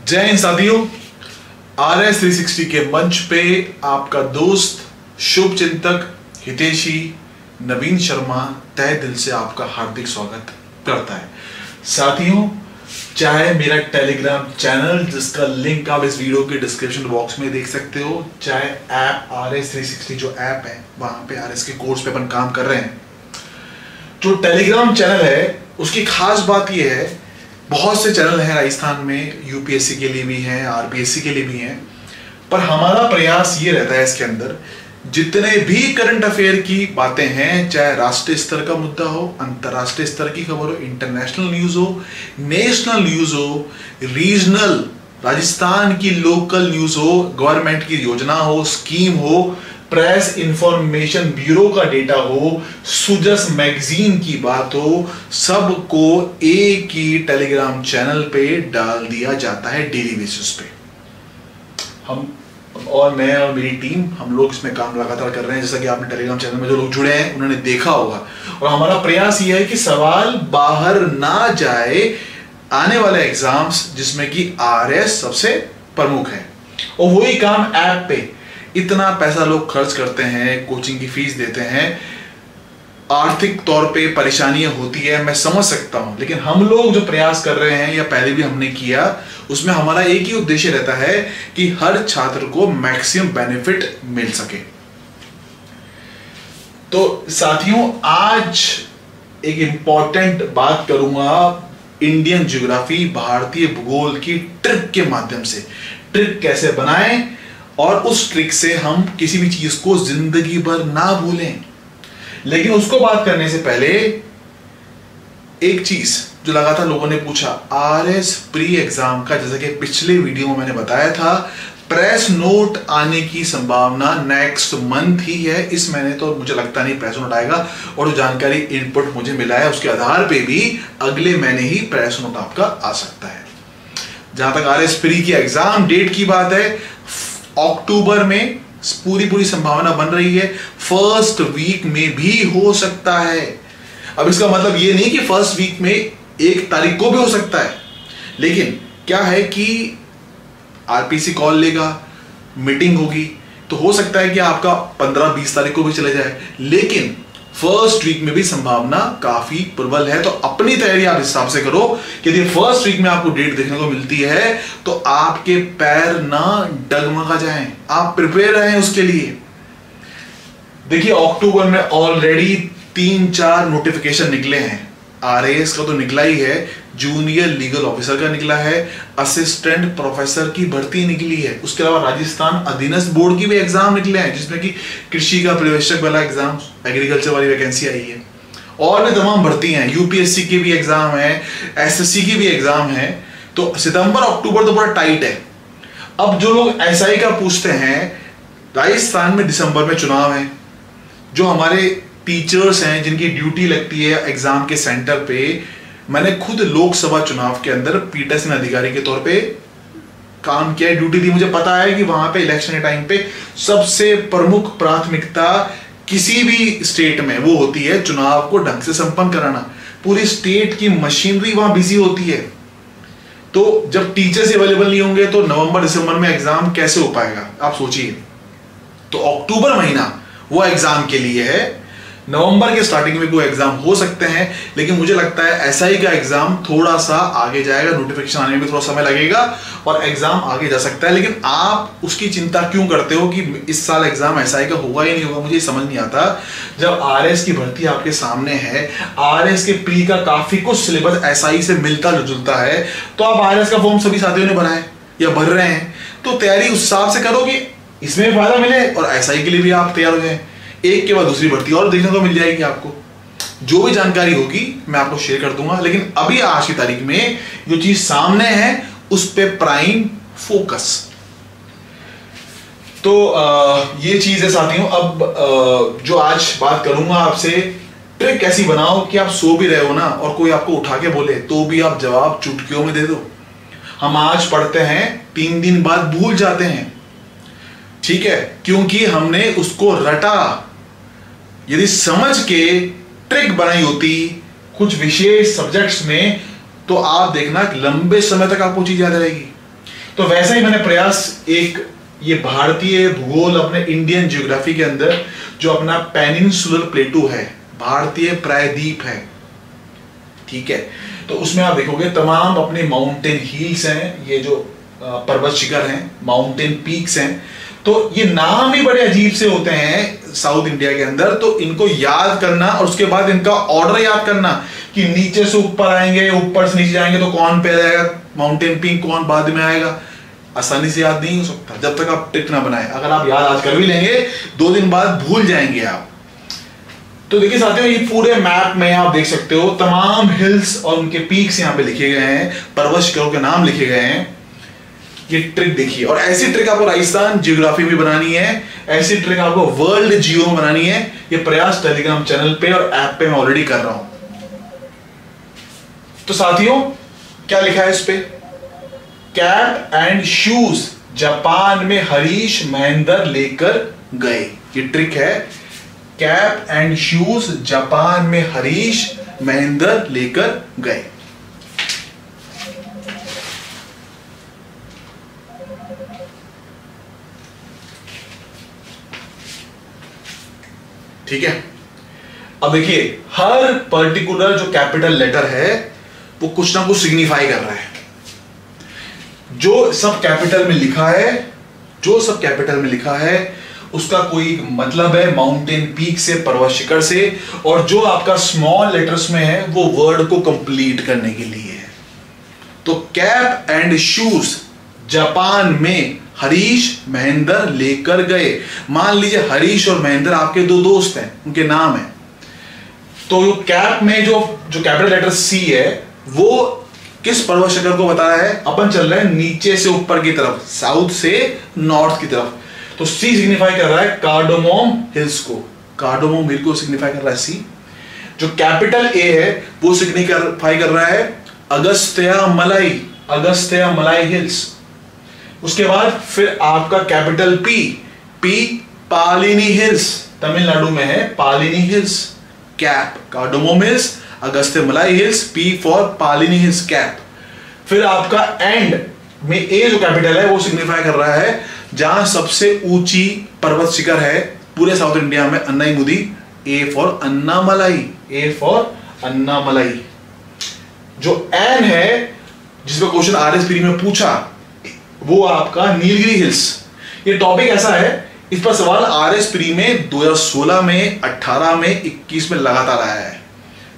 जय हिंद साथियों, RS 360 के मंच पे आपका दोस्त शुभ चिंतक हितेशी नवीन शर्मा तहे दिल से आपका हार्दिक स्वागत करता है। साथियों, चाहे मेरा टेलीग्राम चैनल जिसका लिंक आप इस वीडियो के डिस्क्रिप्शन बॉक्स में देख सकते हो, चाहे ऐप RS 360 जो ऐप है वहां पे RS के कोर्स पे अपन काम कर रहे हैं। जो टेलीग्राम चैनल है उसकी खास बात यह है, बहुत से चैनल हैं राजस्थान में, UPSC के लिए भी हैं, RPSC के लिए भी हैं, पर हमारा प्रयास ये रहता है इसके अंदर जितने भी करंट अफेयर की बातें हैं, चाहे राष्ट्रीय स्तर का मुद्दा हो, अंतरराष्ट्रीय स्तर की खबर हो, इंटरनेशनल न्यूज हो, नेशनल न्यूज हो, रीजनल राजस्थान की लोकल न्यूज हो, गवर्नमेंट की योजना हो, स्कीम हो, प्रेस इंफॉर्मेशन ब्यूरो का डेटा हो, सुजस मैगजीन की बात हो, सबको एक ही टेलीग्राम चैनल पे डाल दिया जाता है डेली बेसिस पे। हम और मैं और मेरी टीम हम लोग इसमें काम लगातार कर रहे हैं। जैसा कि आपने टेलीग्राम चैनल में जो लोग जुड़े हैं उन्होंने देखा होगा, और हमारा प्रयास यह है कि सवाल बाहर ना जाए आने वाले एग्जाम्स जिसमें कि RS सबसे प्रमुख है, और वही काम ऐप पे इतना पैसा लोग खर्च करते हैं, कोचिंग की फीस देते हैं, आर्थिक तौर पे परेशानियां होती है, मैं समझ सकता हूं, लेकिन हम लोग जो प्रयास कर रहे हैं या पहले भी हमने किया, उसमें हमारा एक ही उद्देश्य रहता है कि हर छात्र को मैक्सिमम बेनिफिट मिल सके। तो साथियों, आज एक इंपॉर्टेंट बात करूंगा इंडियन ज्योग्राफी, भारतीय भूगोल की ट्रिक के माध्यम से। ट्रिक कैसे बनाएं और उस ट्रिक से हम किसी भी चीज को जिंदगी भर ना भूलें। लेकिन उसको बात करने से पहले एक चीज जो लगातार लोगों ने पूछा, RS प्री एग्जाम का, जैसा कि पिछले वीडियो में मैंने बताया था, प्रेस नोट आने की संभावना नेक्स्ट मंथ ही है। इस महीने तो मुझे लगता नहीं प्रेस नोट आएगा, और जो जानकारी इनपुट मुझे मिला है उसके आधार पे भी अगले महीने ही प्रेस नोट आपका आ सकता है। जहां तक RS प्री की एग्जाम डेट की बात है, अक्टूबर में पूरी संभावना बन रही है, फर्स्ट वीक में भी हो सकता है। अब इसका मतलब ये नहीं कि फर्स्ट वीक में 1 तारीख को भी हो सकता है, लेकिन क्या है कि RPC कॉल लेगा, मीटिंग होगी, तो हो सकता है कि आपका 15-20 तारीख को भी चले जाए, लेकिन फर्स्ट वीक में भी संभावना काफी प्रबल है। तो अपनी तैयारी आप हिसाब से करो कि यदि फर्स्ट वीक में आपको डेट देखने को मिलती है तो आपके पैर ना डगमगा जाएं, आप प्रिपेयर रहें उसके लिए। देखिए, अक्टूबर में ऑलरेडी 3-4 नोटिफिकेशन निकले हैं। RAS का तो निकला ही है, जूनियर लीगल ऑफिसर का निकला है, असिस्टेंट प्रोफेसर की भर्ती निकली है, उसके अलावा राजस्थान अधीनस्थ बोर्ड की भी एग्जाम निकले हैं, जिसमें कि कृषि का पर्यवेक्षक वाला एग्जाम, एग्रीकल्चर वाली वैकेंसी आई है, और भी तमाम भर्ती हैं, UPSC की भी एग्जाम है, SSC की भी एग्जाम है। तो सितंबर अक्टूबर तो बड़ा टाइट है। अब जो लोग SI का पूछते हैं, राजस्थान में दिसंबर में चुनाव है, जो हमारे टीचर्स हैं जिनकी ड्यूटी लगती है एग्जाम के सेंटर पे, मैंने खुद लोकसभा चुनाव के अंदर पीठासीन अधिकारी के तौर पे काम किया, ड्यूटी दी। मुझे पता है कि वहां पे इलेक्शन के टाइम पे सबसे प्रमुख प्राथमिकता किसी भी स्टेट में वो होती है चुनाव को ढंग से संपन्न कराना। पूरी स्टेट की मशीनरी वहां बिजी होती है। तो जब टीचर्स अवेलेबल नहीं होंगे तो नवंबर दिसंबर में एग्जाम कैसे हो पाएगा, आप सोचिए। तो अक्टूबर महीना वो एग्जाम के लिए है। नवंबर के स्टार्टिंग में कोई एग्जाम हो सकते हैं, लेकिन मुझे लगता है SI का एग्जाम थोड़ा सा आगे जाएगा, नोटिफिकेशन आने में भी थोड़ा समय लगेगा और एग्जाम आगे जा सकता है। लेकिन आप उसकी चिंता क्यों करते हो कि इस साल एग्जाम SI का होगा ही नहीं होगा? मुझे समझ नहीं आता। जब RS की भर्ती आपके सामने है, RS के प्री का काफी कुछ सिलेबस SI से मिलता जुलता है, तो आप RS का फॉर्म सभी साथियों ने भरा है या भर रहे हैं, तो तैयारी उस हिसाब से करो कि इसमें फायदा मिले और SI के लिए भी आप तैयार हो जाए। एक के बाद दूसरी भर्ती और देखने को मिल जाएगी आपको। जो भी जानकारी होगी मैं आपको शेयर कर दूंगा, लेकिन अभी आज की तारीख में जो चीज सामने है उस पे प्राइम फोकस। तो ये चीज है साथियों। अब जो आज बात करूंगा आपसे, ट्रिक कैसी बनाओ कि आप सो भी रहे हो ना और कोई आपको उठा के बोले तो भी आप जवाब चुटकियों में दे दो। हम आज पढ़ते हैं, 3 दिन बाद भूल जाते हैं, ठीक है, क्योंकि हमने उसको रटा। यदि समझ के ट्रिक बनाई होती कुछ विशेष सब्जेक्ट्स में, तो आप देखना लंबे समय तक आपको चीज याद रहेगी। तो वैसा ही मैंने प्रयास एक ये भारतीय भूगोल अपने इंडियन ज्योग्राफी के अंदर जो अपना पेनिनसुलर प्लेटू है, भारतीय प्रायद्वीप है, ठीक है, तो उसमें आप देखोगे तमाम अपने माउंटेन हिल्स हैं, ये जो पर्वत शिखर हैं, माउंटेन पीक्स हैं, तो ये नाम ही बड़े अजीब से होते हैं साउथ इंडिया के अंदर, तो इनको याद करना और उसके बाद इनका ऑर्डर याद करना कि नीचे से ऊपर आएंगे, ऊपर से नीचे जाएंगे तो कौन पहले आएगा, माउंटेन पीक कौन बाद में आएगा, आसानी से याद नहीं हो सकता जब तक आप ट्रिक ना बनाए। अगर आप याद आज कर भी लेंगे 2 दिन बाद भूल जाएंगे आप। तो देखिए साथियों, ये पूरे मैप में आप देख सकते हो तमाम हिल्स और उनके पीक्स यहाँ पे लिखे गए हैं, पर्वत शिखरों के नाम लिखे गए हैं। ये ट्रिक देखिए, और ऐसी ट्रिक आपको राजस्थान जियोग्राफी में बनानी है, ऐसी ट्रिक आपको वर्ल्ड जियो में बनानी है। ये प्रयास टेलीग्राम चैनल पे और ऐप पे मैं ऑलरेडी कर रहा हूं। तो साथियों क्या लिखा है इस पे, कैप एंड शूज जापान में हरीश महेंद्र लेकर गए। ये ट्रिक है, कैप एंड शूज जापान में हरीश महेंद्र लेकर गए। ठीक है, अब देखिए हर पर्टिकुलर जो कैपिटल लेटर है वो कुछ ना कुछ सिग्निफाई कर रहा है। जो सब कैपिटल में लिखा है, जो सब कैपिटल में लिखा है उसका कोई मतलब है माउंटेन पीक से, पर्वत शिखर से, और जो आपका स्मॉल लेटर्स में है वो वर्ड को कंप्लीट करने के लिए है। तो कैप एंड शूज जापान में हरीश महेंद्र लेकर गए। मान लीजिए हरीश और महेंद्र आपके 2 दोस्त हैं, उनके नाम है, तो कैप में जो कैपिटल लेटर सी है वो किस पर्वत शिखर को बता रहा है, अपन चल रहे हैं नीचे से ऊपर की तरफ, साउथ से नॉर्थ की तरफ, तो सी सिग्निफाई कर रहा है कार्डोमोम हिल्स को, कार्डोमोम हिल को सिग्निफाई कर रहा है सी। जो कैपिटल ए है वो सिग्निफाई कर रहा है अगस्त्यामलाई, अगस्त्यामलाई हिल्स। उसके बाद फिर आपका capital P, P Palani hills, Tamil Nadu में है Palani hills, cap cardamom hills, Agasthyamalai hills, P for Palani hills, cap. फिर आपका एंड में ए जो कैपिटल है वो सिग्निफाई कर रहा है जहां सबसे ऊंची पर्वत शिखर है पूरे साउथ इंडिया में, Anaimudi, A for Annamalai, A for Annamalai. जो एन है जिसका क्वेश्चन आरएसपी में पूछा वो आपका नीलगिरी हिल्स। ये टॉपिक ऐसा है, इस पर सवाल आरएस प्री में 2016 में, 18 में, 21 में लगातार आया है।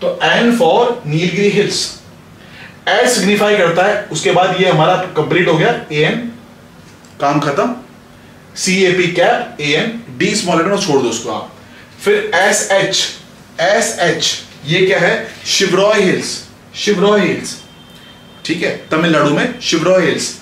तो N for Nilgiri Hills, S signify करता है। उसके बाद ये हमारा कंप्लीट हो गया, ए एन काम खत्म, C A P cap, A N, D small letter छोड़ दो उसको आप। फिर एस एच, एस एच ये क्या है, शिवरॉय हिल्स, शिवरॉय हिल्स, ठीक है, तमिलनाडु में शिवरॉय हिल्स।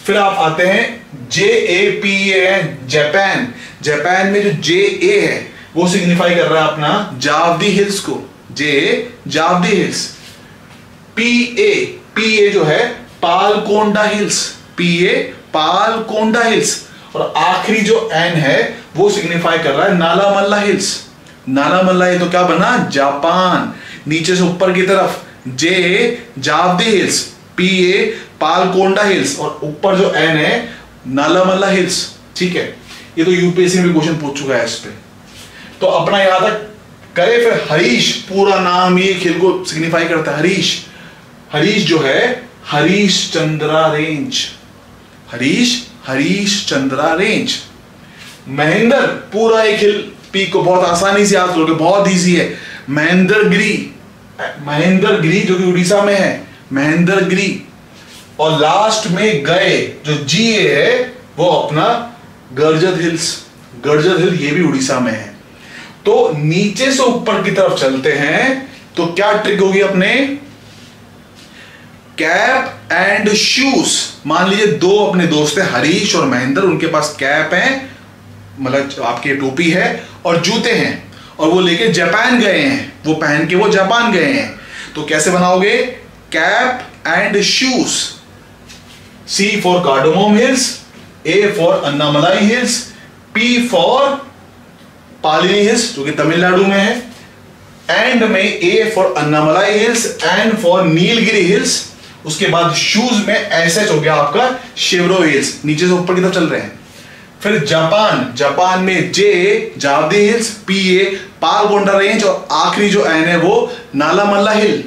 फिर आप आते हैं J A P A, Japan, Japan में जो जे ए है वो सिग्निफाई कर रहा है अपना जावदी हिल्स को, जे जावदी हिल्स। पी ए जो है Palkonda Hills, P A Palkonda hills. और आखिरी जो एन है वो सिग्निफाई कर रहा है नालामल्ला हिल्स, नालामल्ला ये तो क्या बना, जापान, नीचे से ऊपर की तरफ, J Javadi hills, P A Palkonda hills, और ऊपर जो एन है नालामल्ला हिल्स। ठीक है, ये तो यूपीएससी में भी क्वेश्चन पूछ चुका है इस पे, तो अपना याद करे। फिर हरीश, पूरा नाम ये हिल को सिग्निफाई करता है, हरीश, हरीश जो है हरीश चंद्रा रेंज, हरीश हरीश चंद्रा रेंज। महेंद्र, पूरा एक हिल पीक को बहुत आसानी से याद करोगे, बहुत इजी है, महेंद्रगिरी, महेंद्रगिरी जो कि उड़ीसा में है, महेंद्रगिरी। और लास्ट में गए जो जी है वो अपना गर्जत हिल्स, गर्जत हिल ये भी उड़ीसा में है। तो नीचे से ऊपर की तरफ चलते हैं तो क्या ट्रिक होगी अपने, कैप एंड शूज। मान लीजिए दो अपने दोस्त हैं हरीश और महेंद्र, उनके पास कैप है, मतलब आपकी टोपी है, और जूते हैं, और वो लेके जापान गए हैं, वो पहन के वो जापान गए हैं। तो कैसे बनाओगे, cap and shoes, C for cardamom hills, A for Annamalai hills, P for Palani hills जो कि तमिलनाडु में है, एंड में A for Annamalai hills, N for Nilgiri hills, उसके बाद शूज में एसएच हो गया आपका शेवरो हिल्स, नीचे से ऊपर की तरफ चल रहे हैं। फिर जापान में जे जावदी हिल्स, पीए पालगोंडा रेंज, और आखिरी जो एन है वो नालामल्ला हिल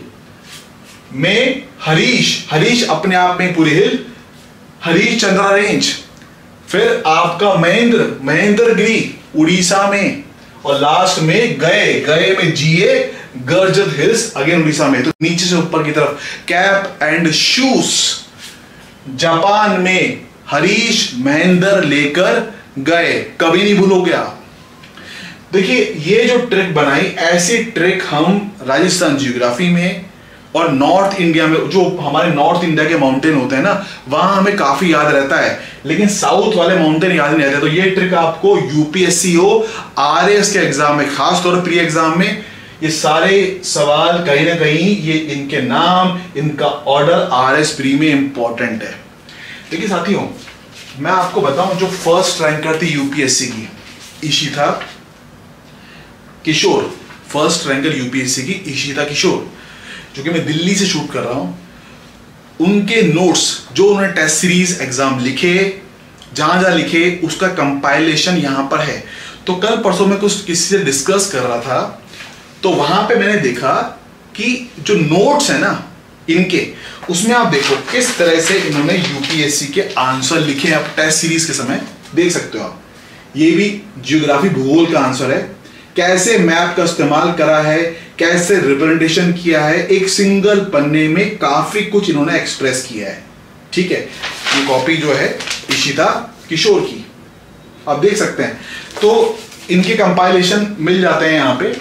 में हरीश अपने आप में पूरी हिल, हरीश चंद्रा रेंज। फिर आपका महेंद्रगिरी उड़ीसा में, और लास्ट में गए में जीए गर्जत हिल्स अगेन उड़ीसा में। तो नीचे से ऊपर की तरफ कैप एंड शूज जापान में हरीश महेंद्र लेकर गए, कभी नहीं भूलोगे आप। देखिए ये जो ट्रिक बनाई, ऐसी ट्रिक हम राजस्थान ज्योग्राफी में और नॉर्थ इंडिया में, जो हमारे नॉर्थ इंडिया के माउंटेन होते हैं ना, वहां हमें काफी याद रहता है, लेकिन साउथ वाले माउंटेन याद नहीं रहते। तो ये ट्रिक आपको यूपीएससी हो, आरएस के एग्जाम में, खासतौर पर प्री एग्जाम में, ये सारे सवाल कहीं ना कहीं ये इनके नाम, इनका ऑर्डर आरएस प्री में इंपॉर्टेंट है। देखिए साथियों, मैं आपको बताऊं, जो फर्स्ट रैंकर थी यूपीएससी की, इशिता किशोर, फर्स्ट रैंकर यूपीएससी की इशिता किशोर, जो कि मैं दिल्ली से शूट कर रहा हूं, उनके नोट्स जो उन्होंने टेस्ट सीरीज एग्जाम लिखे, जहां जहां लिखे, उसका कंपाइलेशन यहां पर है। तो कल परसों में कुछ किसी से डिस्कस कर रहा था, तो वहां पे मैंने देखा कि जो नोट्स है ना इनके, उसमें आप देखो किस तरह से इन्होंने यूपीएससी के आंसर लिखे हैं। आप टेस्ट सीरीज के समय देख सकते हो आप, ये भी ज्योग्राफी भूगोल का आंसर है, कैसे मैप का इस्तेमाल करा है, कैसे रिप्रेजेंटेशन किया है, एक सिंगल पन्ने में काफी कुछ इन्होंने एक्सप्रेस किया है। ठीक है, ये कॉपी जो है इशिता किशोर की, आप देख सकते हैं। तो इनके कंपाइलेशन मिल जाते हैं यहाँ पे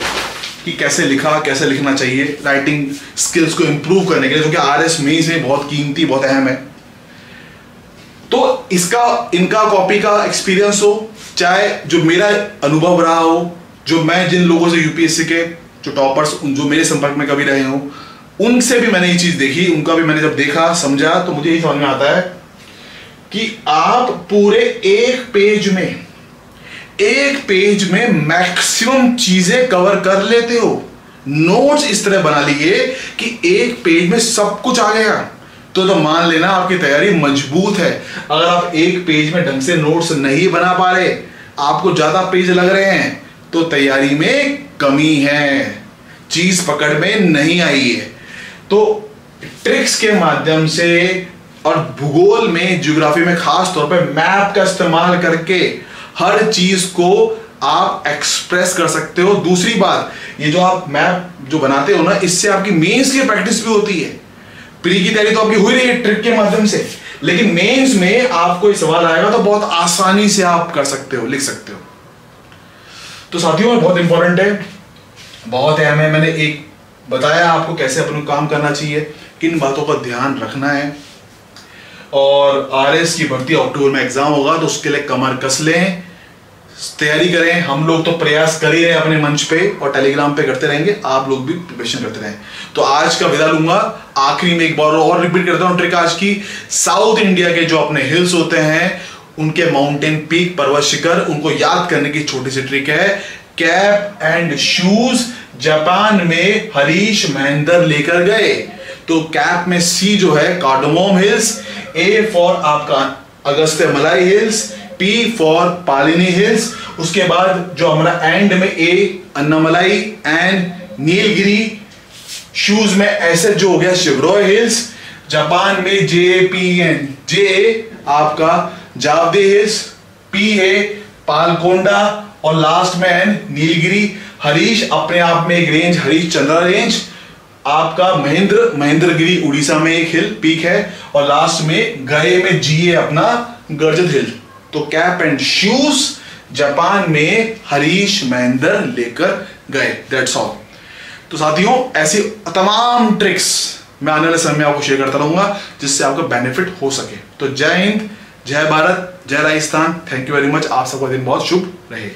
कि कैसे लिखा, कैसे लिखना चाहिए, राइटिंग स्किल्स को इंप्रूव करने के लिए, जो कि आरएस मेंस में बहुत कीमती, बहुत अहम है। तो इनका कॉपी का एक्सपीरियंस हो, चाहे जो मेरा अनुभव रहा हो, जो मैं जिन लोगों से यूपीएससी के जो टॉपर्स, जो मेरे संपर्क में कभी रहे हो, उनसे भी मैंने ये चीज देखी, उनका भी मैंने जब देखा समझा, तो मुझे ये समझ में आता है कि आप पूरे एक पेज में मैक्सिमम चीजें कवर कर लेते हो। नोट्स इस तरह बना लिए कि एक पेज में सब कुछ आ गया, तो मान लेना आपकी तैयारी मजबूत है। अगर आप एक पेज में ढंग से नोट्स नहीं बना पा रहे, आपको ज्यादा पेज लग रहे हैं, तो तैयारी में कमी है, चीज पकड़ में नहीं आई है। तो ट्रिक्स के माध्यम से और भूगोल में, ज्योग्राफी में खास तौर पे मैप का इस्तेमाल करके हर चीज को आप एक्सप्रेस कर सकते हो। दूसरी बात, ये जो आप मैप जो बनाते हो ना, इससे आपकी मेंस की प्रैक्टिस भी होती है। प्री की तैयारी तो आपकी हुई रही है ट्रिक के माध्यम से, लेकिन मेंस में आपको ये सवाल आएगा तो बहुत आसानी से आप कर सकते हो, लिख सकते हो। तो साथियों, बहुत इंपॉर्टेंट है, बहुत अहम है। मैंने एक बताया आपको कैसे अपना काम करना चाहिए, किन बातों का ध्यान रखना है। और आरएस की भर्ती अक्टूबर में एग्जाम होगा, तो उसके लिए कमर कस लें, तैयारी करें। हम लोग तो प्रयास कर ही रहे हैं अपने मंच पे, और टेलीग्राम पे करते रहेंगे, आप लोग भी प्रिपरेशन करते रहें। तो आज का विदा लूंगा, आखिरी में एक बार और रिपीट करता हूं ट्रिक आज की। साउथ इंडिया के जो अपने हिल्स होते हैं, उनके माउंटेन पीक, पर्वत शिखर, उनको याद करने की छोटी सी ट्रिक है, कैप एंड शूज जापान में हरीश महेंद्र लेकर गए। तो कैप में सी जो है कार्डोमोम हिल्स, ए फॉर आपका अगस्त्य मलाई hills, P for Palani hills, उसके बाद जो हमारा एंड में ए अन्नामलाई एंड नीलगिरी, शूज में ऐसे जो हो गया शिवरॉय हिल्स, जापान में जे पी एन, जे आपका जावदी हिल्स, पी है पालकोंडा, और लास्ट में एन नीलगिरी। हरीश अपने आप में एक रेंज, हरीश चंद्रा रेंज, आपका महेंद्रगिरी उड़ीसा में एक हिल पीक है, और लास्ट में गए में जी है अपना गर्जत हिल। तो कैप एंड शूज जापान में हरीश महेंद्र लेकर गए, दैट्स ऑल। तो साथियों, ऐसी तमाम ट्रिक्स मैं आने वाले समय में आपको शेयर करता रहूंगा, जिससे आपको बेनिफिट हो सके। तो जय हिंद, जय भारत, जय Rajasthan, thank you very much. आप सबका दिन बहुत शुभ रहे।